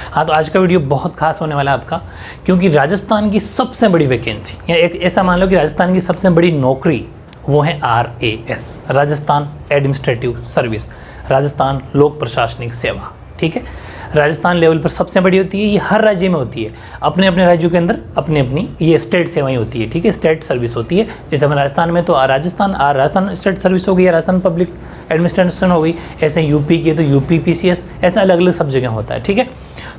हाँ, तो आज का वीडियो बहुत खास होने वाला है आपका, क्योंकि राजस्थान की सबसे बड़ी वैकेंसी या एक ऐसा मान लो कि राजस्थान की सबसे बड़ी नौकरी वो है RAS, Rajasthan administrative service, Rajasthan लोक प्रशासनिक सेवा। ठीक है, राजस्थान लेवल पर सबसे बड़ी होती है, ये हर राज्य में होती है, अपने अपने राज्यों के अंदर अपनी अपनी ये स्टेट सेवाएं होती है। ठीक है, स्टेट सर्विस होती है। जैसे हमारे राजस्थान में तो राजस्थान स्टेट सर्विस हो गई, राजस्थान पब्लिक एडमिनिस्ट्रेशन हो गई, ऐसे यूपी की है तो यूपी PCS, ऐसा अलग अलग सब जगह होता है। ठीक है,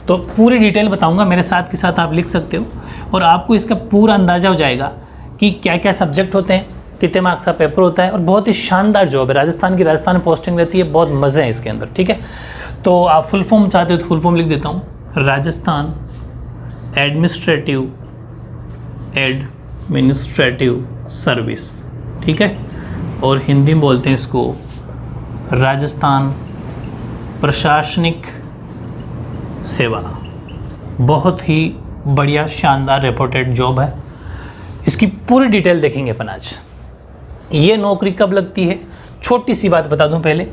तो पूरी डिटेल बताऊंगा, मेरे साथ के साथ आप लिख सकते हो और आपको इसका पूरा अंदाजा हो जाएगा कि क्या क्या सब्जेक्ट होते हैं, कितने मार्क्स का पेपर होता है, और बहुत ही शानदार जॉब है। राजस्थान में पोस्टिंग रहती है, बहुत मज़े हैं इसके अंदर। ठीक है, तो आप फुल फॉर्म चाहते हो तो फुल फॉर्म लिख देता हूँ, राजस्थान एडमिनिस्ट्रेटिव सर्विस। ठीक है, और हिंदी में बोलते हैं इसको राजस्थान प्रशासनिक सेवा। बहुत ही बढ़िया शानदार रिपोर्टेड जॉब है, इसकी पूरी डिटेल देखेंगे अपन आज। ये नौकरी कब लगती है, छोटी सी बात बता दूं पहले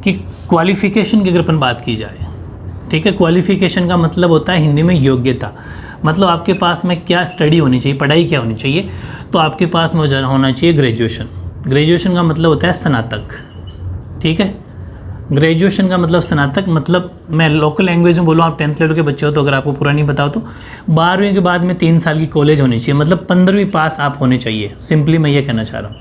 कि क्वालिफ़िकेशन की अगर अपन बात की जाए, ठीक है, क्वालिफ़िकेशन का मतलब होता है हिंदी में योग्यता, मतलब आपके पास में क्या स्टडी होनी चाहिए, पढ़ाई क्या होनी चाहिए। तो आपके पास में होना चाहिए ग्रेजुएशन। ग्रेजुएशन का मतलब होता है स्नातक। ठीक है, ग्रेजुएशन का मतलब स्नातक, मतलब मैं लोकल लैंग्वेज में बोलूँ, आप 10th लेवल के बच्चे हो तो अगर आपको पूरा नहीं बताओ तो 12वीं के बाद में 3 साल की कॉलेज होनी चाहिए, मतलब 15वीं पास आप होने चाहिए। सिंपली मैं ये कहना चाह रहा हूँ।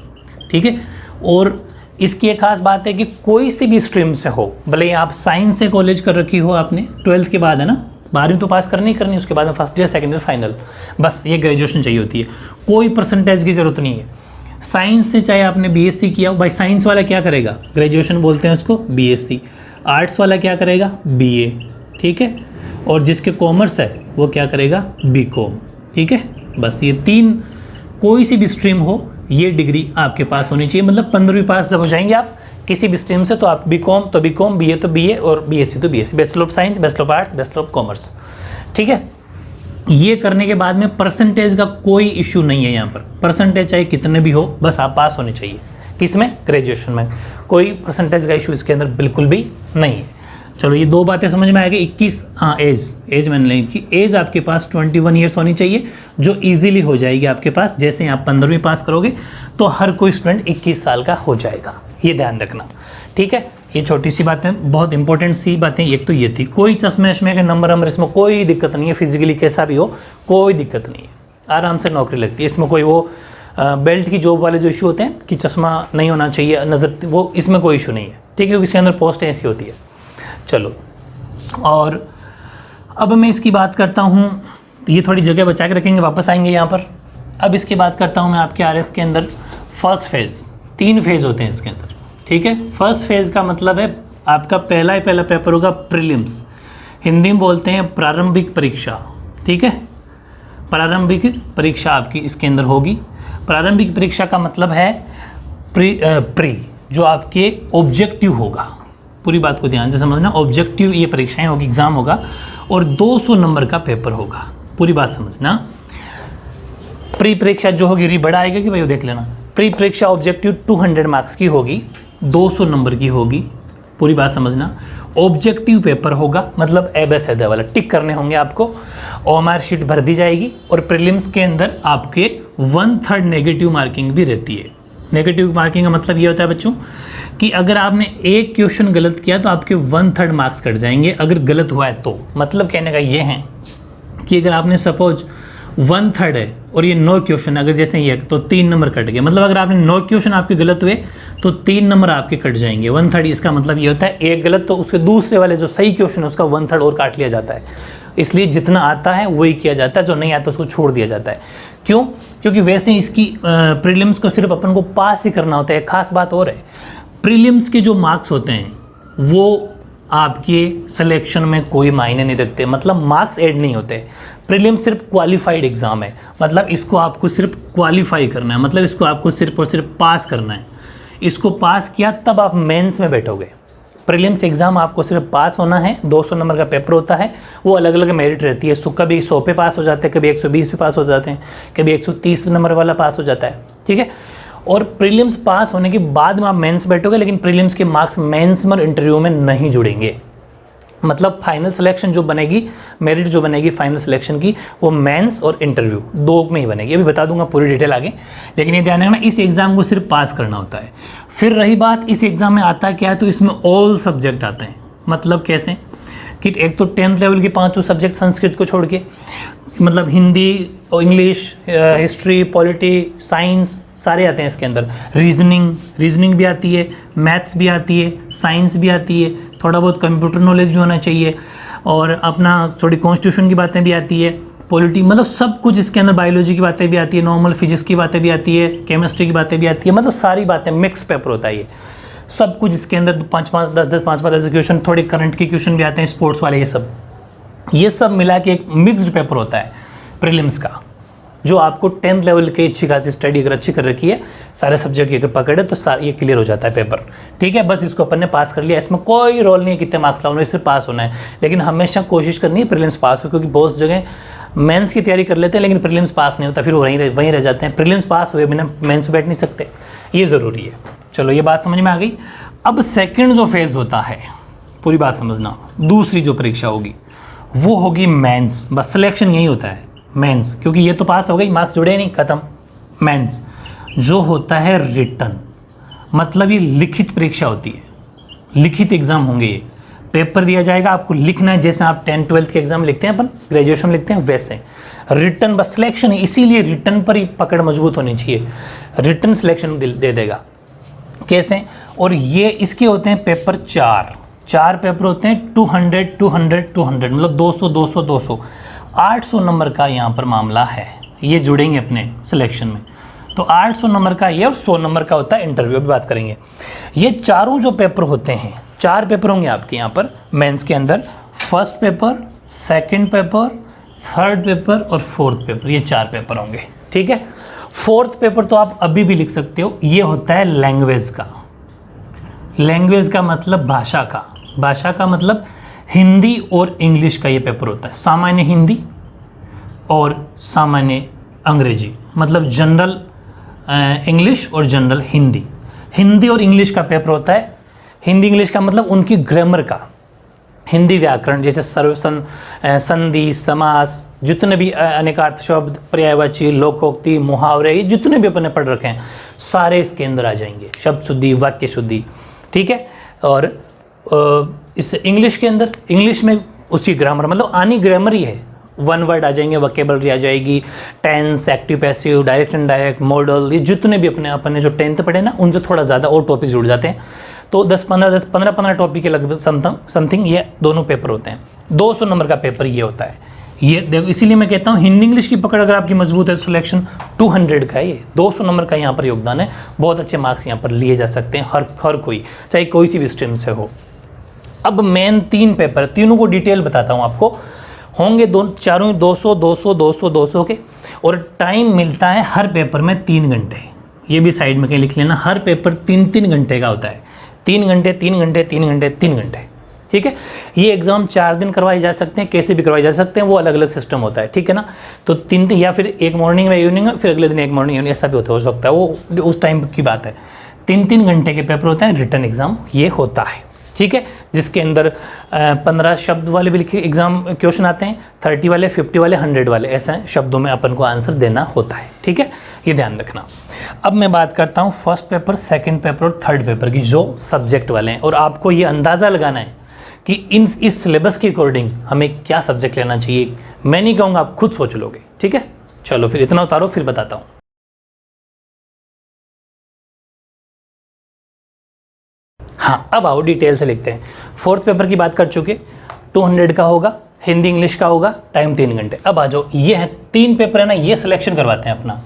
ठीक है, और इसकी एक खास बात है कि कोई सी भी स्ट्रीम से हो, भले आप साइंस से कॉलेज कर रखी हो आपने 12th के बाद, है ना, 12वीं तो पास करनी उसके बाद में first year second year final, बस ये ग्रेजुएशन चाहिए होती है। कोई परसेंटेज की ज़रूरत नहीं है। साइंस से चाहे आपने BSc किया हो, भाई साइंस वाला क्या करेगा, ग्रेजुएशन बोलते हैं उसको BSc। आर्ट्स वाला क्या करेगा, BA। ठीक है, और जिसके कॉमर्स है वो क्या करेगा, BCom। ठीक है, बस ये 3, कोई सी भी स्ट्रीम हो ये डिग्री आपके पास होनी चाहिए, मतलब 15वीं पास जब हो जाएंगे आप किसी भी स्ट्रीम से तो आप BCom तो BCom, BA तो BA और BSc तो BSc, bachelor of science, bachelor of arts, bachelor of commerce. ठीक है, ये करने के बाद में परसेंटेज का कोई इशू नहीं है। यहाँ पर परसेंटेज चाहे कितने भी हो, बस आप पास होने चाहिए। किसमें, ग्रेजुएशन में। कोई परसेंटेज का इशू इसके अंदर बिल्कुल भी नहीं है। चलो ये 2 बातें समझ में आ गई। 21 एज मैंने लिखी, एज आपके पास 21 ईयर्स होनी चाहिए, जो इजीली हो जाएगी आपके पास। जैसे आप 15वीं पास करोगे तो हर कोई स्टूडेंट 21 साल का हो जाएगा, ये ध्यान रखना। ठीक है, ये छोटी सी बातें, बहुत इंपॉर्टेंट सी बातें। एक तो ये थी, कोई चश्मे के नंबर इसमें कोई दिक्कत नहीं है, फिजिकली कैसा भी हो कोई दिक्कत नहीं है, आराम से नौकरी लगती है। इसमें कोई वो बेल्ट की जॉब वाले जो इशू होते हैं कि चश्मा नहीं होना चाहिए, नज़र, वो इसमें कोई इशू नहीं है। ठीक है, क्योंकि इसके अंदर पोस्ट ऐसी होती है। चलो, और अब मैं इसकी बात करता हूँ, ये थोड़ी जगह बचा के रखेंगे, वापस आएंगे यहाँ पर। अब इसकी बात करता हूँ मैं आपके RS के अंदर फर्स्ट फेज़, 3 फेज़ होते हैं इसके अंदर। ठीक है, फर्स्ट फेज़ का मतलब है आपका पहला पेपर होगा प्रीलिम्स, हिंदी में बोलते हैं प्रारंभिक परीक्षा। ठीक है, प्रारंभिक परीक्षा आपकी इसके अंदर होगी। प्रारंभिक परीक्षा का मतलब है प्री जो आपके ऑब्जेक्टिव होगा, पूरी बात को ध्यान से समझना। ऑब्जेक्टिव ये परीक्षाएं होगी, एग्जाम होगा, और 200 नंबर का पेपर होगा, पूरी बात समझना। प्री परीक्षा जो होगी, री बड़ा आएगा कि भाई वो देख लेना। प्री परीक्षा ऑब्जेक्टिव 200 मार्क्स की होगी, 200 नंबर की होगी, पूरी बात समझना। ऑब्जेक्टिव पेपर होगा, मतलब ABCD वाला टिक करने होंगे आपको, OMR शीट भर दी जाएगी। और प्रीलिम्स के अंदर आपके 1/3 नेगेटिव मार्किंग भी रहती है। नेगेटिव मार्किंग का मतलब ये होता है बच्चों कि अगर आपने एक क्वेश्चन गलत किया तो आपके 1/3 मार्क्स कट जाएंगे, अगर गलत हुआ है तो। मतलब कहने का ये है कि अगर आपने सपोज 1/3 है और ये 9 क्वेश्चन, अगर जैसे ये तो 3 नंबर कट गए, मतलब अगर आपने 9 क्वेश्चन आपके गलत हुए तो 3 नंबर आपके कट जाएंगे। 1/3 इसका मतलब ये होता है, एक गलत तो उसके दूसरे वाले जो सही क्वेश्चन है उसका 1/3 और काट लिया जाता है। इसलिए जितना आता है वही किया जाता है, जो नहीं आता उसको छोड़ दिया जाता है। क्यों? क्योंकि वैसे इसकी प्रीलिम्स को सिर्फ अपन को पास ही करना होता है। एक खास बात और है, प्रीलिम्स के जो मार्क्स होते हैं वो आपके सिलेक्शन में कोई मायने नहीं रखते, मतलब मार्क्स ऐड नहीं होते। प्रीलिम सिर्फ क्वालिफाइड एग्जाम है, मतलब इसको आपको सिर्फ क्वालिफाई करना है, मतलब इसको आपको सिर्फ और सिर्फ पास करना है। इसको पास किया तब आप मेंस में बैठोगे। प्रीलिम्स एग्जाम आपको सिर्फ पास होना है, 200 नंबर का पेपर होता है, वो अलग अलग मेरिट रहती है। कभी 100 पे पास हो जाते हैं, कभी 120 पे पास हो जाते हैं, कभी 130 नंबर वाला पास हो जाता है। ठीक है, और प्रीलिम्स पास होने के बाद में आप मेंस बैठोगे, लेकिन प्रीलिम्स के मार्क्स मेंस में इंटरव्यू में नहीं जुड़ेंगे। मतलब फाइनल सिलेक्शन जो बनेगी, मेरिट जो बनेगी फाइनल सिलेक्शन की, वो मेंस और इंटरव्यू दो में ही बनेगी। अभी बता दूंगा पूरी डिटेल आगे, लेकिन ये ध्यान रखना इस एग्ज़ाम को सिर्फ पास करना होता है। फिर रही बात इस एग्ज़ाम में आता क्या है, तो इसमें ऑल सब्जेक्ट आते हैं। मतलब कैसे कि एक तो 10th लेवल के 5 सब्जेक्ट संस्कृत को छोड़ के, मतलब हिंदी और इंग्लिश, हिस्ट्री, पॉलिटी, साइंस सारे आते हैं इसके अंदर। रीजनिंग भी आती है, मैथ्स भी आती है, साइंस भी आती है, थोड़ा बहुत कंप्यूटर नॉलेज भी होना चाहिए, और अपना थोड़ी कॉन्स्टिट्यूशन की बातें भी आती है, पॉलिटी, मतलब सब कुछ इसके अंदर, बायोलॉजी की बातें भी आती है, नॉर्मल फिजिक्स की बातें भी आती है, केमिस्ट्री की बातें भी आती है, मतलब सारी बातें, मिक्स पेपर होता है ये। सब कुछ इसके अंदर 5-5, 10-10, 5-5 क्वेश्चन, थोड़े करंट के क्वेश्चन भी आते हैं, स्पोर्ट्स वाले, ये सब मिला के एक मिक्स्ड पेपर होता है प्रीलिम्स का, जो आपको 10th लेवल की अच्छी खासी स्टडी अगर अच्छी कर रखी है, सारे सब्जेक्ट की अगर पकड़े तो ये क्लियर हो जाता है पेपर। ठीक है, बस इसको अपन ने पास कर लिया, इसमें कोई रोल नहीं है कितने मार्क्स लाओ, सिर्फ पास होना है। लेकिन हमेशा कोशिश करनी है प्रीलिम्स पास हो, क्योंकि बहुत जगह मेंस की तैयारी कर लेते हैं लेकिन प्रीलिम्स पास नहीं होता, फिर वो वहीं रह जाते हैं। प्रीलिम्स पास हुए बिना मेंस बैठ नहीं सकते, ये ज़रूरी है। चलो ये बात समझ में आ गई। अब सेकेंड जो फेज़ होता है, पूरी बात समझना, दूसरी जो परीक्षा होगी वो होगी मेंस। बस सिलेक्शन यही होता है मेंस, क्योंकि ये तो पास हो गई, मार्क्स जुड़े नहीं, खत्म। मेंस जो होता है रिटन, मतलब ये लिखित परीक्षा होती है, लिखित एग्जाम होंगे। ये पेपर दिया जाएगा, आपको लिखना है, जैसे आप 10th 12th के एग्जाम लिखते हैं, अपन ग्रेजुएशन लिखते हैं, वैसे रिटन। बस सिलेक्शन है, इसीलिए रिटन पर ही पकड़ मजबूत होनी चाहिए। रिटन सिलेक्शन दे देगा कैसे, और ये इसके होते हैं पेपर 4 पेपर होते हैं, 200 200 200, मतलब 200 200 200, 800 नंबर का यहाँ पर मामला है। ये जुड़ेंगे अपने सिलेक्शन में, तो 800 नंबर का ये, और 100 नंबर का होता है इंटरव्यू, भी बात करेंगे। ये चारों जो पेपर होते हैं, 4 पेपर होंगे आपके यहाँ पर मेंस के अंदर, first paper, second paper, third paper और फोर्थ पेपर, ये 4 पेपर होंगे। ठीक है, फोर्थ पेपर तो आप अभी भी लिख सकते हो, ये होता है लैंग्वेज का। लैंग्वेज का मतलब भाषा का मतलब हिंदी और इंग्लिश का ये पेपर होता है। सामान्य हिंदी और सामान्य अंग्रेजी, मतलब जनरल इंग्लिश और जनरल हिंदी। हिंदी और इंग्लिश का पेपर होता है। हिंदी इंग्लिश का मतलब उनकी ग्रामर का, हिंदी व्याकरण, जैसे संधि, समास, जितने भी अनेकार्थ शब्द, पर्यायवाची, लोकोक्ति, मुहावरे, ये जितने भी अपने पढ़ रखे हैं सारे इसके अंदर आ जाएंगे। शब्द शुद्धि, वाक्य शुद्धि, ठीक है। और इस इंग्लिश के अंदर, इंग्लिश में उसकी ग्रामर, मतलब आनी ग्रामर ही है, वन वर्ड आ जाएंगे, वोकेबलरी आ जाएगी, tense, active passive, direct indirect, modal, ये जितने भी अपने जो 10th पढ़े ना, उनसे थोड़ा ज़्यादा और टॉपिक जुड़ जाते हैं। तो 15 टॉपिक के लगभग समथिंग ये दोनों पेपर होते हैं। 200 नंबर का पेपर ये होता है। ये देखो, इसीलिए मैं कहता हूँ हिंदी इंग्लिश की पकड़ अगर आपकी मजबूत है, सिलेक्शन 200 का है, ये 200 नंबर का यहाँ पर योगदान है। बहुत अच्छे मार्क्स यहाँ पर लिए जा सकते हैं, हर कोई, चाहे कोई सी भी स्ट्रीम से हो। अब मेन 3 पेपर, तीनों को डिटेल बताता हूँ आपको, होंगे चारों 200 200 200 200 के, और टाइम मिलता है हर पेपर में 3 घंटे। ये भी साइड में कहीं लिख लेना, हर पेपर 3-3 घंटे का होता है। 3 घंटे 3 घंटे 3 घंटे 3 घंटे, ठीक है। ये एग्ज़ाम 4 दिन करवाए जा सकते हैं, कैसे भी करवाए जा सकते हैं, वो अलग अलग सिस्टम होता है, ठीक है ना। तो 3 या फिर एक मॉर्निंग में इवनिंग में, फिर अगले दिन एक मॉर्निंग इवनिंग, ऐसा भी हो सकता है, वो उस टाइम की बात है। 3-3 घंटे के पेपर होते हैं, रिटन एग्ज़ाम ये होता है, ठीक है। जिसके अंदर 15 शब्द वाले भी लिखे एग्जाम क्वेश्चन आते हैं, 30 वाले, 50 वाले, 100 वाले, ऐसे शब्दों में अपन को आंसर देना होता है, ठीक है। ये ध्यान रखना। अब मैं बात करता हूँ फर्स्ट पेपर, सेकंड पेपर और थर्ड पेपर की, जो सब्जेक्ट वाले हैं, और आपको ये अंदाज़ा लगाना है कि इस सिलेबस के अकॉर्डिंग हमें क्या सब्जेक्ट लेना चाहिए। मैं नहीं कहूँगा, आप खुद सोच लोगे, ठीक है। चलो फिर इतना उतारो, फिर बताता हूँ। हाँ, अब आओ डिटेल से लिखते हैं। फोर्थ पेपर की बात कर चुके, 200 का होगा, हिंदी इंग्लिश का होगा, टाइम 3 घंटे। अब आ जाओ, ये है 3 पेपर है ना, ये सिलेक्शन करवाते हैं अपना,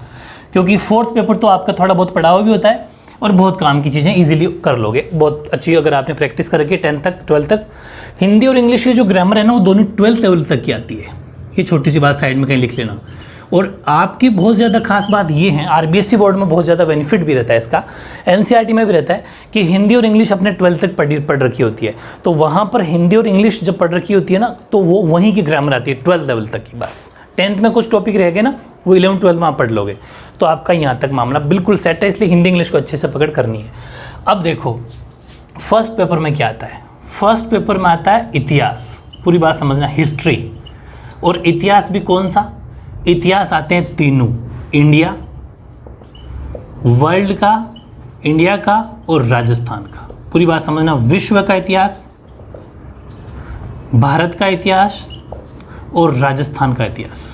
क्योंकि फोर्थ पेपर तो आपका थोड़ा बहुत पढ़ा हुआ भी होता है और बहुत काम की चीज़ें इजीली कर लोगे, बहुत अच्छी अगर आपने प्रैक्टिस कर रखी है 10th तक 12th तक। हिंदी और इंग्लिश की जो ग्रामर है ना, वो दोनों 12th लेवल तक की आती है। ये छोटी सी बात साइड में कहीं लिख लेना। और आपकी बहुत ज़्यादा खास बात ये है, आरबीएसई बोर्ड में बहुत ज़्यादा बेनिफिट भी रहता है इसका, एनसीईआरटी में भी रहता है, कि हिंदी और इंग्लिश अपने 12th तक पढ़ रखी होती है। तो वहाँ पर हिंदी और इंग्लिश जब पढ़ रखी होती है ना, तो वो वहीं की ग्रामर आती है 12th लेवल तक की। बस 10th में कुछ टॉपिक रह गए ना, वो 11th 12th में आप पढ़ लोगे, तो आपका यहाँ तक मामला बिल्कुल सेट है। इसलिए हिंदी इंग्लिश को अच्छे से पकड़ करनी है। अब देखो फर्स्ट पेपर में क्या आता है। फर्स्ट पेपर में आता है इतिहास, पूरी बात समझना, हिस्ट्री। और इतिहास भी कौन सा, इतिहास आते हैं तीनों, इंडिया, वर्ल्ड का, इंडिया का और राजस्थान का। पूरी बात समझना, विश्व का इतिहास, भारत का इतिहास और राजस्थान का इतिहास।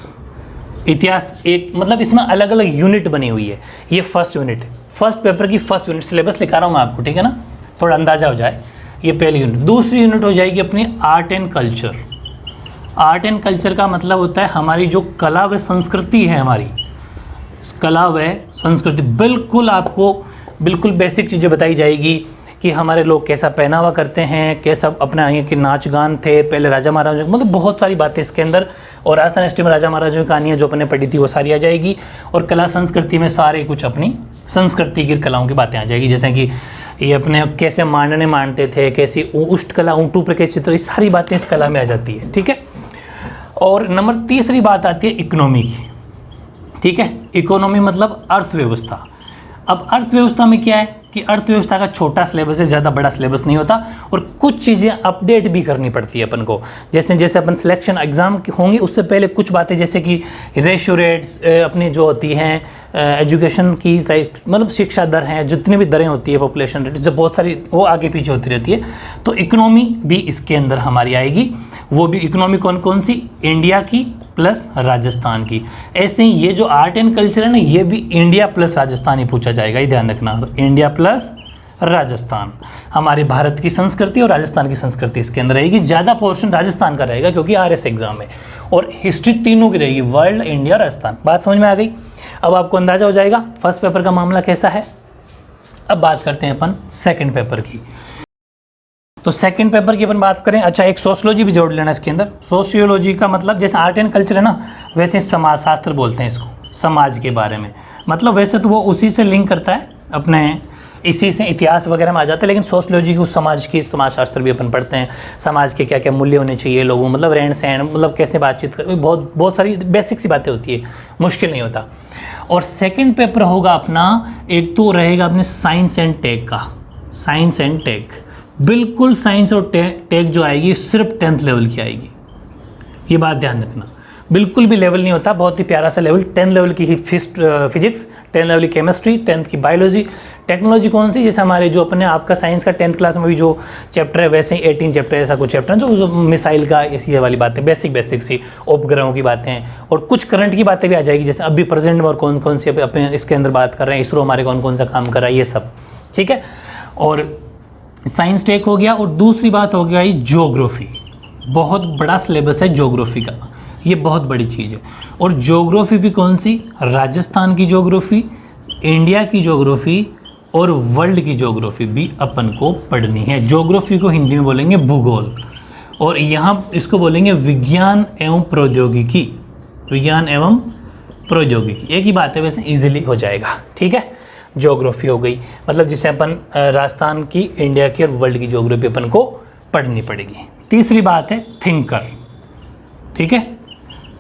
इतिहास एक मतलब इसमें अलग अलग यूनिट बनी हुई है। ये फर्स्ट यूनिट, फर्स्ट पेपर की फर्स्ट यूनिट, सिलेबस लिखा रहा हूँ मैं आपको, ठीक है ना, थोड़ा अंदाजा हो जाए। ये पहली यूनिट। दूसरी यूनिट हो जाएगी अपनी art and culture. Art and culture का मतलब होता है हमारी जो कला व संस्कृति है, हमारी कला व संस्कृति, बिल्कुल आपको बिल्कुल बेसिक चीज़ें बताई जाएगी कि हमारे लोग कैसा पहनावा करते हैं, कैसा अपने यहाँ के नाच गान थे पहले राजा महाराजों, मतलब बहुत सारी बातें इसके अंदर। और राजस्थान हिस्ट्री में राजा महाराजों की कहानियाँ जो अपने पढ़ी थी वो सारी आ जाएगी। और कला संस्कृति में सारे कुछ अपनी संस्कृति की कलाओं की बातें आ जाएगी, जैसे कि ये अपने कैसे मांडते थे, कैसी उष्ट कला, ऊँटों पर कैसे चित्र, ये सारी बातें इस कला में आ जाती है, ठीक है। और नंबर तीसरी बात आती है इकोनॉमी की, ठीक है। इकोनॉमी मतलब अर्थव्यवस्था। अब अर्थव्यवस्था में क्या है कि अर्थव्यवस्था का छोटा सिलेबस है, ज़्यादा बड़ा सिलेबस नहीं होता। और कुछ चीज़ें अपडेट भी करनी पड़ती है अपन को, जैसे जैसे अपन सिलेक्शन एग्ज़ाम होंगे उससे पहले कुछ बातें, जैसे कि रेशियो रेट्स अपनी जो होती हैं, एजुकेशन की मतलब शिक्षा दर हैं, जितनी भी दरें होती है, पॉपुलेशन रेट, जो बहुत सारी वो आगे पीछे होती रहती है। तो इकोनॉमी भी इसके अंदर हमारी आएगी। वो भी इकोनॉमी कौन कौन सी, इंडिया की प्लस राजस्थान की। ऐसे ही ये जो आर्ट एंड कल्चर है ना, ये भी इंडिया प्लस राजस्थान ही पूछा जाएगा, ये ध्यान रखना। तो इंडिया प्लस राजस्थान, हमारे भारत की संस्कृति और राजस्थान की संस्कृति इसके अंदर रहेगी। ज़्यादा पोर्शन राजस्थान का रहेगा क्योंकि आरएस एग्जाम है। और हिस्ट्री तीनों की रहेगी, वर्ल्ड, इंडिया, राजस्थान। बात समझ में आ गई। अब आपको अंदाजा हो जाएगा फर्स्ट पेपर का मामला कैसा है। अब बात करते हैं अपन सेकंड पेपर की। तो सेकंड पेपर की अपन बात करें, अच्छा एक सोशियोलॉजी भी जोड़ लेना इसके अंदर। सोशियोलॉजी का मतलब जैसे आर्ट एंड कल्चर है ना, वैसे समाज शास्त्र बोलते हैं इसको, समाज के बारे में। मतलब वैसे तो वो उसी से लिंक करता है, अपने इसी से इतिहास वगैरह में आ जाता है, लेकिन सोशियोलॉजी को समाज की, समाज शास्त्र भी अपन पढ़ते हैं। समाज के क्या क्या मूल्य होने चाहिए लोगों, मतलब रहन सहन, मतलब कैसे बातचीत कर, बहुत सारी बेसिक सी बातें होती है, मुश्किल नहीं होता। और सेकंड पेपर होगा अपना, एक तो रहेगा अपने साइंस एंड टेक का। साइंस एंड टेक, बिल्कुल साइंस और टेक जो आएगी सिर्फ 10th लेवल की आएगी, ये बात ध्यान रखना। बिल्कुल भी लेवल नहीं होता, बहुत ही प्यारा सा लेवल। 10 लेवल की ही फिजिक्स, 10 लेवल की केमिस्ट्री, 10th की बायोलॉजी। टेक्नोलॉजी कौन सी, जैसे हमारे जो अपने आपका साइंस का 10th क्लास में भी जो चैप्टर है, वैसे ही 18 चैप्टर ऐसा कुछ चैप्टर जो मिसाइल का, ये वाली बातें, बेसिक सी उपग्रहों की बातें। और कुछ करंट की बातें भी आ जाएगी, जैसे अभी प्रेजेंट में और कौन कौन सी अपने इसके अंदर बात कर रहे हैं, इसरो हमारे कौन कौन सा काम कर रहा है, ये सब, ठीक है। और साइंस टेक हो गया। और दूसरी बात हो गई ज्योग्राफी। बहुत बड़ा सिलेबस है ज्योग्राफी का, ये बहुत बड़ी चीज़ है। और ज्योग्राफी भी कौन सी, राजस्थान की ज्योग्राफी, इंडिया की ज्योग्राफी और वर्ल्ड की ज्योग्राफी भी अपन को पढ़नी है। ज्योग्राफी को हिंदी में बोलेंगे भूगोल, और यहाँ इसको बोलेंगे विज्ञान एवं प्रौद्योगिकी। विज्ञान एवं प्रौद्योगिकी एक ही बात है, वैसे इजीली हो जाएगा, ठीक है। ज्योग्राफी हो गई, मतलब जिसे अपन राजस्थान की, इंडिया की और वर्ल्ड की ज्योग्राफी अपन को पढ़नी पड़ेगी। तीसरी बात है थिंकर, ठीक है।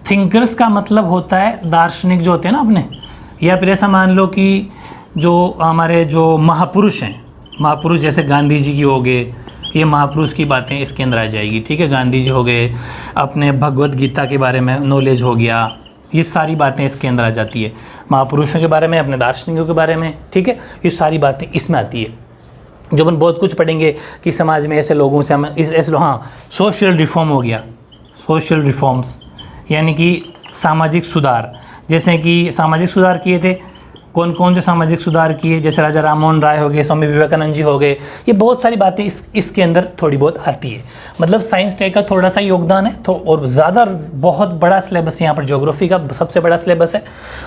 थिंकर्स का मतलब होता है दार्शनिक जो होते हैं ना अपने, या फिर ऐसा मान लो कि जो हमारे जो महापुरुष हैं, महापुरुष जैसे गांधी जी की हो गए, ये महापुरुष की बातें इसके अंदर आ जाएगी, ठीक है। गांधी जी हो गए, अपने भगवत गीता के बारे में नॉलेज हो गया, ये सारी बातें इसके अंदर आ जाती है। महापुरुषों के बारे में, अपने दार्शनिकों के बारे में, ठीक है, ये सारी बातें इसमें आती है। जो अपन बहुत कुछ पढ़ेंगे कि समाज में ऐसे लोगों से हम ऐसे, हाँ, सोशल रिफॉर्म हो गया, सोशल रिफॉर्म्स यानी कि सामाजिक सुधार। जैसे कि सामाजिक सुधार किए थे, कौन कौन से सामाजिक सुधार किए, जैसे राजा राम मोहन राय हो गए, स्वामी विवेकानंद जी हो गए, ये बहुत सारी बातें इसके अंदर थोड़ी बहुत आती है। मतलब साइंस टेक का थोड़ा सा योगदान है, और ज़्यादा बहुत बड़ा सिलेबस यहाँ पर ज्योग्राफी का सबसे बड़ा सिलेबस है,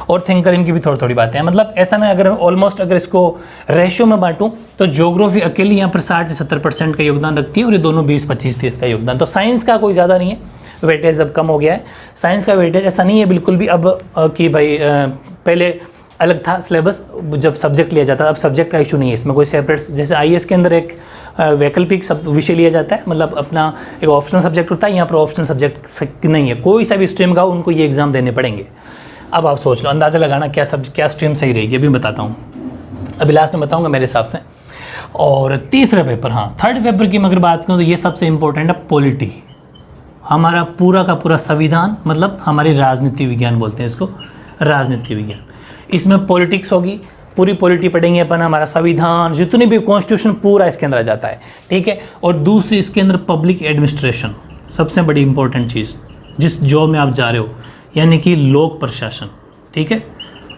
और थिंकर इनकी भी थोड़ी थोड़ी बातें हैं। मतलब ऐसा मैं अगर ऑलमोस्ट अगर इसको रेशियो में बांटूँ तो ज्योग्राफी अकेली यहाँ पर 60 से 70% का योगदान रखती है, और ये दोनों 20-25-30 का योगदान। तो साइंस का कोई ज़्यादा नहीं है, वेटेज अब कम हो गया है। साइंस का वेटेज ऐसा नहीं है बिल्कुल भी अब कि भाई पहले अलग था सिलेबस जब सब्जेक्ट लिया जाता था, अब सब्जेक्ट का इशू नहीं है इसमें कोई सेपरेट। जैसे आईएएस के अंदर एक वैकल्पिक विषय लिया जाता है, मतलब अपना एक ऑप्शनल सब्जेक्ट होता है, यहाँ पर ऑप्शनल सब्जेक्ट नहीं है, कोई सा भी स्ट्रीम का उनको ये एग्ज़ाम देने पड़ेंगे। अब आप सोच लो, अंदाज़ा लगाना क्या स्ट्रीम सही रहेगी, अभी बताता हूँ, अभी लास्ट में बताऊँगा मेरे हिसाब से। और तीसरा पेपर, हाँ थर्ड पेपर की मैं अगर बात करूँ तो ये सबसे इंपॉर्टेंट है पॉलिटी। हमारा पूरा का पूरा संविधान, मतलब हमारी राजनीति विज्ञान बोलते हैं इसको, राजनीति विज्ञान। इसमें पॉलिटिक्स होगी, पूरी पॉलिटी पढ़ेंगे अपन, हमारा संविधान जितनी भी कॉन्स्टिट्यूशन पूरा इसके अंदर आ जाता है, ठीक है। और दूसरी इसके अंदर पब्लिक एडमिनिस्ट्रेशन, सबसे बड़ी इंपॉर्टेंट चीज़ जिस जॉब में आप जा रहे हो, यानी कि लोक प्रशासन, ठीक है।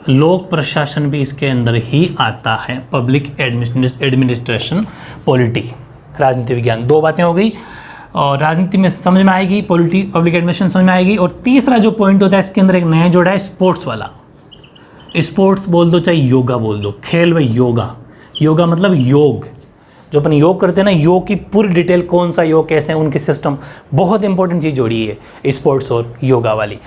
लोक प्रशासन भी इसके अंदर ही आता है, पब्लिक एडमिनिस्ट्रेशन, पॉलिटी, राजनीति विज्ञान। दो बातें हो गई, और राजनीति में समझ में आएगी, पॉलिटी पब्लिक एडमिनिस्ट्रेशन समझ में आएगी। और तीसरा जो पॉइंट होता है इसके अंदर एक नया जोड़ा है, स्पोर्ट्स वाला। स्पोर्ट्स बोल दो चाहे योगा बोल दो, खेल व योगा, योगा मतलब योग, जो अपन योग करते हैं ना, योग की पूरी डिटेल, कौन सा योग कैसे हैं उनके सिस्टम, बहुत इंपॉर्टेंट चीज़ जोड़ी है स्पोर्ट्स और योगा वाली,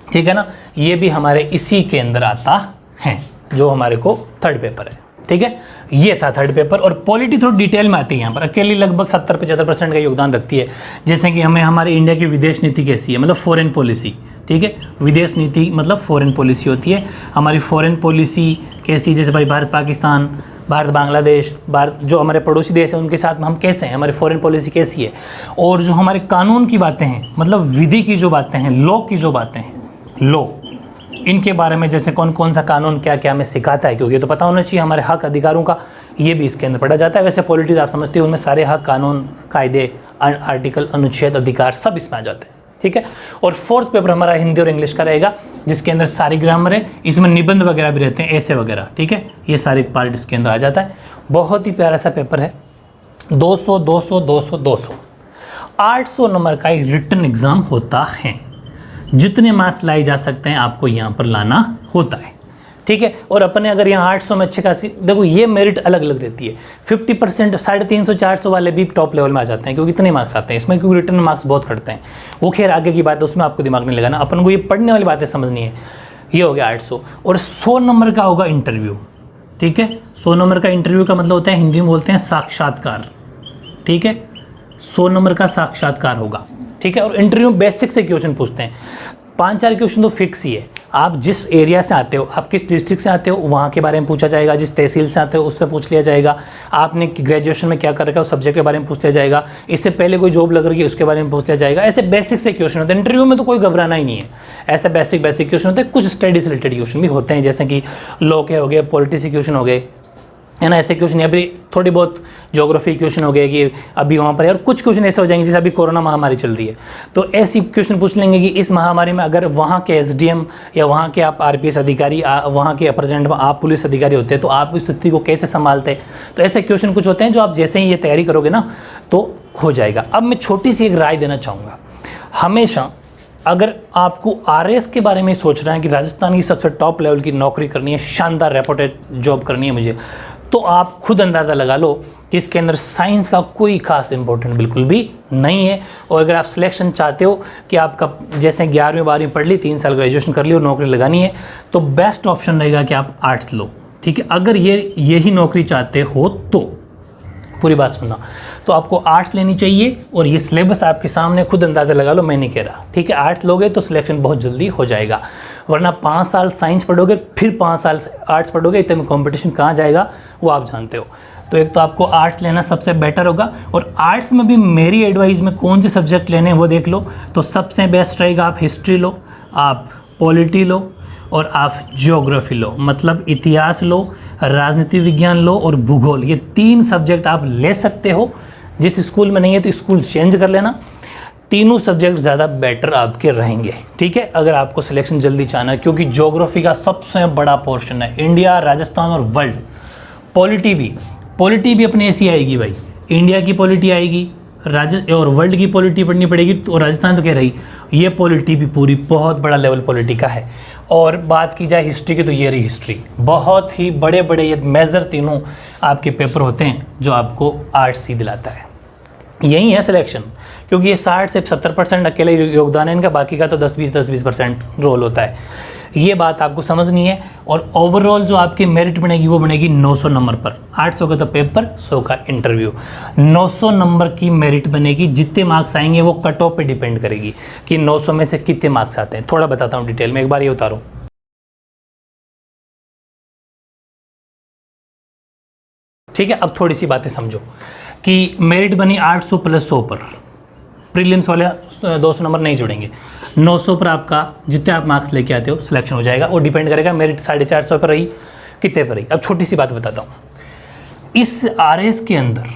ठीक है ना। ये भी हमारे इसी के अंदर आता है, जो हमारे को थर्ड पेपर है, ठीक है। ये था थर्ड पेपर। और पॉलिटी थोड़ी डिटेल में आती है यहाँ पर, अकेली लगभग 70-75% का योगदान रखती है। जैसे कि हमें हमारे इंडिया की विदेश नीति कैसी है, मतलब फॉरेन पॉलिसी, ठीक है। विदेश नीति मतलब फॉरेन पॉलिसी होती है, हमारी फॉरेन पॉलिसी कैसी, जैसे भाई भारत पाकिस्तान, भारत बांग्लादेश, भारत जो हमारे पड़ोसी देश हैं उनके साथ में हम कैसे हैं, हमारी फॉरेन पॉलिसी कैसी है। और जो हमारे कानून की बातें हैं, मतलब विधि की जो बातें हैं, लॉ की जो बातें हैं, लॉ, इनके बारे में जैसे कौन कौन सा कानून क्या क्या हमें सिखाता है, क्योंकि ये तो पता होना चाहिए हमारे हक अधिकारों का, ये भी इसके अंदर पढ़ा जाता है। वैसे पॉलिटिक्स आप समझते हो, उनमें सारे हक, कानून, कायदे, आर्टिकल, अनुच्छेद, अधिकार सब इसमें आ जाते हैं, ठीक है। और फोर्थ पेपर हमारा हिंदी और इंग्लिश का रहेगा, जिसके अंदर सारी ग्रामर है, इसमें निबंध वगैरह भी रहते हैं, ऐसे वगैरह, ठीक है। ये सारे पार्ट इसके अंदर आ जाता है। बहुत ही प्यारा सा पेपर है, 200 200 200 200 800 नंबर का एक रिटन एग्जाम होता है। जितने मार्क्स लाए जा सकते हैं आपको यहाँ पर लाना होता है, ठीक है। और अपने अगर यहाँ 800 में अच्छे खासी, देखो ये मेरिट अलग अलग रहती है, 50%, 350 400 वाले भी टॉप लेवल में आ जाते हैं, क्योंकि इतने मार्क्स आते हैं इसमें, क्योंकि रिटर्न मार्क्स बहुत कटते हैं। वो खैर आगे की बात है, उसमें आपको दिमाग नहीं लगाना, अपन को ये पढ़ने वाली बातें समझनी है। ये हो गया 800। और 100 नंबर का होगा इंटरव्यू, ठीक है। 100 नंबर का इंटरव्यू का मतलब होता है, हिंदी में बोलते हैं साक्षात्कार, ठीक है। 100 नंबर का साक्षात्कार होगा, ठीक है। और इंटरव्यू बेसिक से क्वेश्चन पूछते हैं, 5-4 क्वेश्चन तो फिक्स ही है। आप जिस एरिया से आते हो, आप किस डिस्ट्रिक्ट से आते हो, वहाँ के बारे में पूछा जाएगा। जिस तहसील से आते हो उससे पूछ लिया जाएगा। आपने ग्रेजुएशन में क्या कर रखा है उस सब्जेक्ट के बारे में पूछ लिया जाएगा। इससे पहले कोई जॉब लग रही है उसके बारे में पूछ लिया जाएगा। ऐसे बेसिक से क्वेश्चन होते हैं, इंटरव्यू में तो कोई घबराना ही नहीं है। ऐसे बेसिक क्वेश्चन होते हैं। कुछ स्टडी से रिलेटेड क्वेश्चन भी होते हैं, जैसे कि लॉ के हो गए, पॉलिटिक्स के क्वेश्चन हो गए, है ना, ऐसे क्वेश्चन। या फिर थोड़ी बहुत ज्योग्राफी क्वेश्चन हो गए कि अभी वहाँ पर है। और कुछ क्वेश्चन ऐसे हो जाएंगे जैसे अभी कोरोना महामारी चल रही है, तो ऐसी क्वेश्चन पूछ लेंगे कि इस महामारी में अगर वहाँ के एसडीएम या वहाँ के आप आरपीएस अधिकारी, वहाँ के प्रेजेंट आप पुलिस अधिकारी होते हैं, तो आप इस स्थिति को कैसे संभालते हैं। तो ऐसे क्वेश्चन कुछ होते हैं जो आप जैसे ही ये तैयारी करोगे ना तो हो जाएगा। अब मैं छोटी सी एक राय देना चाहूँगा, हमेशा अगर आपको आरएएस के बारे में सोच रहे हैं कि राजस्थान की सबसे टॉप लेवल की नौकरी करनी है, शानदार रेपुटेड जॉब करनी है मुझे, तो आप खुद अंदाज़ा लगा लो कि इसके अंदर साइंस का कोई खास इंपॉर्टेंट बिल्कुल भी नहीं है। और अगर आप सिलेक्शन चाहते हो कि आपका जैसे 11वीं 12वीं पढ़ ली, 3 साल ग्रेजुएशन कर ली और नौकरी लगानी है, तो बेस्ट ऑप्शन रहेगा कि आप आर्ट्स लो, ठीक है। अगर यही नौकरी चाहते हो तो पूरी बात सुनना, तो आपको आर्ट्स लेनी चाहिए। और ये सिलेबस आपके सामने, खुद अंदाज़ा लगा लो, मैं नहीं कह रहा, ठीक है। आर्ट्स लोगे तो सिलेक्शन बहुत जल्दी हो जाएगा, वरना 5 साल साइंस पढ़ोगे फिर 5 साल आर्ट्स पढ़ोगे, इतने में कॉम्पिटिशन कहाँ जाएगा वो आप जानते हो। तो एक तो आपको आर्ट्स लेना सबसे बेटर होगा। और आर्ट्स में भी मेरी एडवाइस में कौन से सब्जेक्ट लेने हैं वो देख लो, तो सबसे बेस्ट रहेगा आप हिस्ट्री लो, आप पॉलिटी लो और आप ज्योग्राफी लो, मतलब इतिहास लो, राजनीति विज्ञान लो और भूगोल। ये 3 सब्जेक्ट आप ले सकते हो। जिस स्कूल में नहीं है तो स्कूल चेंज कर लेना। तीनों सब्जेक्ट ज़्यादा बेटर आपके रहेंगे, ठीक है, अगर आपको सिलेक्शन जल्दी चाहना है, क्योंकि ज्योग्राफी का सबसे बड़ा पोर्शन है इंडिया, राजस्थान और वर्ल्ड। पॉलिटी भी अपने ऐसी आएगी भाई, इंडिया की पॉलिटी आएगी, और वर्ल्ड की पॉलिटी पढ़नी पड़ेगी। तो राजस्थान तो कह रही, ये पॉलिटी भी पूरी बहुत बड़ा लेवल पॉलिटी का है। और बात की जाए हिस्ट्री की, तो ये रही हिस्ट्री, बहुत ही बड़े बड़े ये मेजर तीनों आपके पेपर होते हैं जो आपको आर्ट्स ही दिलाता है। यही है सिलेक्शन, क्योंकि ये 60 से 70% अकेले योगदान है इनका, बाकी का तो 10-20% रोल होता है। ये बात आपको समझनी है। और ओवरऑल जो आपकी मेरिट बनेगी वो बनेगी 900 नंबर पर। 800 का तो पेपर, 100 का इंटरव्यू, 900 नंबर की मेरिट बनेगी। जितने मार्क्स आएंगे वो कट ऑफ पे डिपेंड करेगी कि 900 में से कितने मार्क्स आते हैं। थोड़ा बताता हूँ डिटेल में, एक बार ये उतारो। ठीक है। अब थोड़ी सी बातें समझो कि मेरिट बनी 800 प्लस 100 पर, प्रीलिम्स वाले 200 नंबर नहीं जुड़ेंगे, 900 पर आपका जितने आप मार्क्स लेके आते हो सिलेक्शन हो जाएगा। और डिपेंड करेगा मेरिट 450 पर रही कितने पर रही। अब छोटी सी बात बताता हूँ, इस RS के अंदर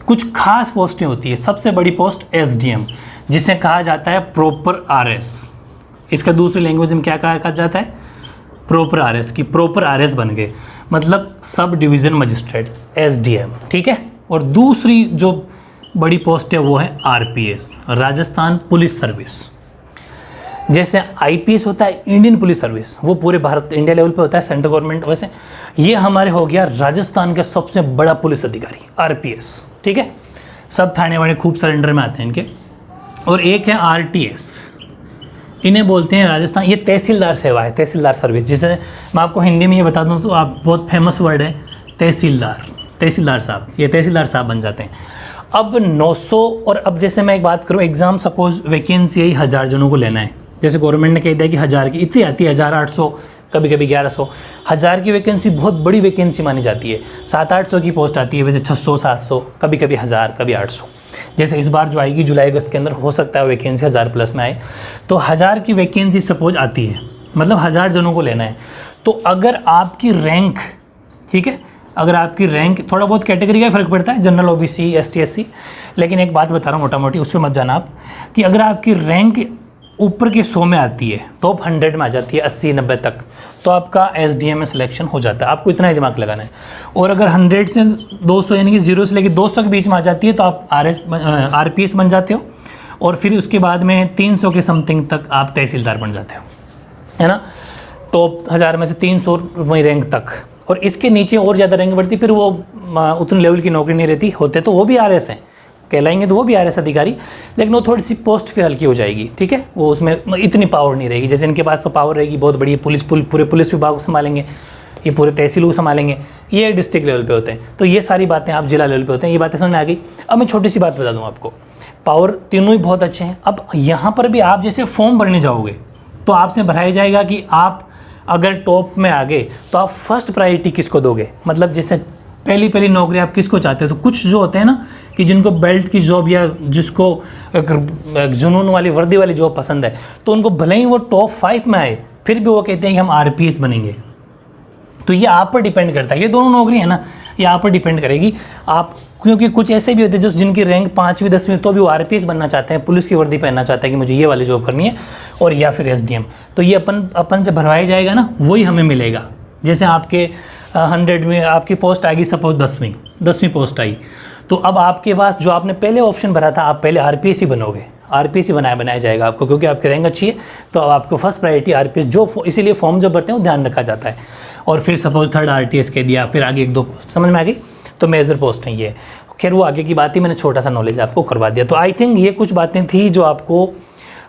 कुछ खास पोस्टें होती है। सबसे बड़ी पोस्ट SDM, जिसे कहा जाता है प्रॉपर RS। इसका दूसरी लैंग्वेज में क्या कहा जाता है? प्रॉपर RS, की प्रॉपर RS बन गए, मतलब सब डिवीज़न मजिस्ट्रेट SDM, ठीक है। और दूसरी जो बड़ी पोस्ट है वो है RPS, राजस्थान पुलिस सर्विस। जैसे IPS होता है इंडियन पुलिस सर्विस, वो पूरे भारत इंडिया लेवल पे होता है, सेंट्रल गवर्नमेंट। वैसे ये हमारे हो गया राजस्थान का सबसे बड़ा पुलिस अधिकारी RPS, ठीक है। सब थाने वाले खूब सरेंडर में आते हैं इनके। और एक है RTS, इन्हें बोलते हैं राजस्थान, ये तहसीलदार सेवा है, तहसीलदार सर्विस, जिसे मैं आपको हिंदी में ये बता दूं तो आप बहुत फेमस वर्ड है तहसीलदार, तहसीलदार साहब, ये तहसीलदार साहब बन जाते हैं। अब 900, और अब जैसे मैं एक बात करूं, एग्ज़ाम सपोज वैकेंसी यही 1000 जनों को लेना है, जैसे गवर्नमेंट ने कह दिया कि 1000 की इतनी आती है, 1800, कभी कभी 1100। 1000 की वैकेंसी बहुत बड़ी वैकेंसी मानी जाती है। 700-800 की पोस्ट आती है, वैसे 600-700, कभी कभी 1000, कभी 800। जैसे इस बार जो आएगी जुलाई अगस्त के अंदर, हो सकता है वैकेंसी 1000 प्लस में आए। तो 1000 की वैकेंसी सपोज आती है, मतलब 1000 जनों को लेना है। तो अगर आपकी रैंक, ठीक है, अगर आपकी रैंक, थोड़ा बहुत कैटेगरी का फ़र्क पड़ता है, जनरल, OBC, ST SC, लेकिन एक बात बता रहा हूँ मोटा मोटी, उस पर मत जाना आप, कि अगर आपकी रैंक ऊपर के 100 में आती है, टॉप 100 में आ जाती है 80-90 तक, तो आपका SDM में सिलेक्शन हो जाता है। आपको इतना ही दिमाग लगाना है। और अगर 100 से 200, यानी कि 0 से लेकर 200 के बीच में आ जाती है, तो आप RPS बन जाते हो। और फिर उसके बाद में 300 के समथिंग तक आप तहसीलदार बन जाते हो, है ना। टॉप 1000 में से 300 वही रैंक तक। और इसके नीचे और ज़्यादा रैंक बढ़ती, फिर वो उतने लेवल की नौकरी नहीं रहती, होते तो वो भी RS हैं, कहलाएंगे तो वो भी RS अधिकारी, लेकिन वो थोड़ी सी पोस्ट फिर हल्की हो जाएगी, ठीक है। वो उसमें इतनी पावर नहीं रहेगी। जैसे इनके पास तो पावर रहेगी बहुत बड़ी, पूरे पुलिस विभाग को संभालेंगे, ये पूरे तहसील को संभालेंगे, ये डिस्ट्रिक्ट लेवल पे होते हैं। तो ये सारी बातें आप जिला लेवल पे होते हैं। ये बातें समझ में आ गई। अब मैं छोटी सी बात बता दूँ आपको, पावर तीनों ही बहुत अच्छे हैं। अब यहाँ पर भी आप जैसे फॉर्म भरने जाओगे तो आपसे भराया जाएगा कि आप अगर टॉप में आ गए तो आप फर्स्ट प्रायोरिटी किसको दोगे, मतलब जैसे पहली नौकरी आप किसको चाहते हो। तो कुछ जो होते हैं ना कि जिनको बेल्ट की जॉब या जिसको जुनून वाली वर्दी वाली जॉब पसंद है, तो उनको भले ही वो टॉप 5 में आए, फिर भी वो कहते हैं कि हम RPS बनेंगे। तो ये आप पर डिपेंड करता है, ये दोनों नौकरी है ना, ये आप पर डिपेंड करेगी आप, क्योंकि कुछ ऐसे भी होते हैं जो जिनकी रैंक 5वीं 10वीं, तो भी वो RPS बनना चाहते हैं, पुलिस की वर्दी पहनना चाहते हैं कि मुझे ये वाली जॉब करनी है, और या फिर SDM। तो ये अपन से भरवाया जाएगा ना, वही हमें मिलेगा। जैसे आपके 100 में आपकी पोस्ट आएगी, सपोज 10वीं पोस्ट आई, तो अब आपके पास जो आपने पहले ऑप्शन भरा था, आप पहले RPS ही बनोगे, RPS ही बनाया जाएगा आपको, क्योंकि आपकी रैंक अच्छी है। तो आपको फर्स्ट प्रायोरिटी RPS, जो इसीलिए फॉर्म जो भरते हैं वो ध्यान रखा जाता है। और फिर सपोज 3rd RTS कह दिया, फिर आगे 1-2 पोस्ट समझ में आ गई, तो मेजर पोस्ट है ये। खैर वो आगे की बात ही, मैंने छोटा सा नॉलेज आपको करवा दिया। तो आई थिंक ये कुछ बातें थी जो आपको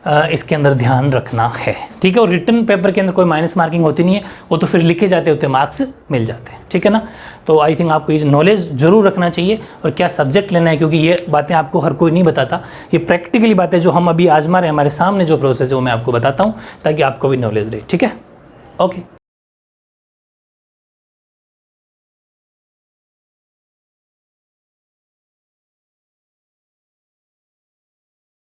इसके अंदर ध्यान रखना है, ठीक है। और रिटन पेपर के अंदर कोई माइनस मार्किंग होती नहीं है, वो तो फिर लिखे जाते होते मार्क्स मिल जाते हैं, ठीक है ना। तो आई थिंक आपको ये नॉलेज जरूर रखना चाहिए, और क्या सब्जेक्ट लेना है, क्योंकि ये बातें आपको हर कोई नहीं बताता। ये प्रैक्टिकली बातें जो हम अभी आजमा रहे हैं, हमारे सामने जो प्रोसेस है वो मैं आपको बताता हूँ, ताकि आपको भी नॉलेज रहे, ठीक है। ओके।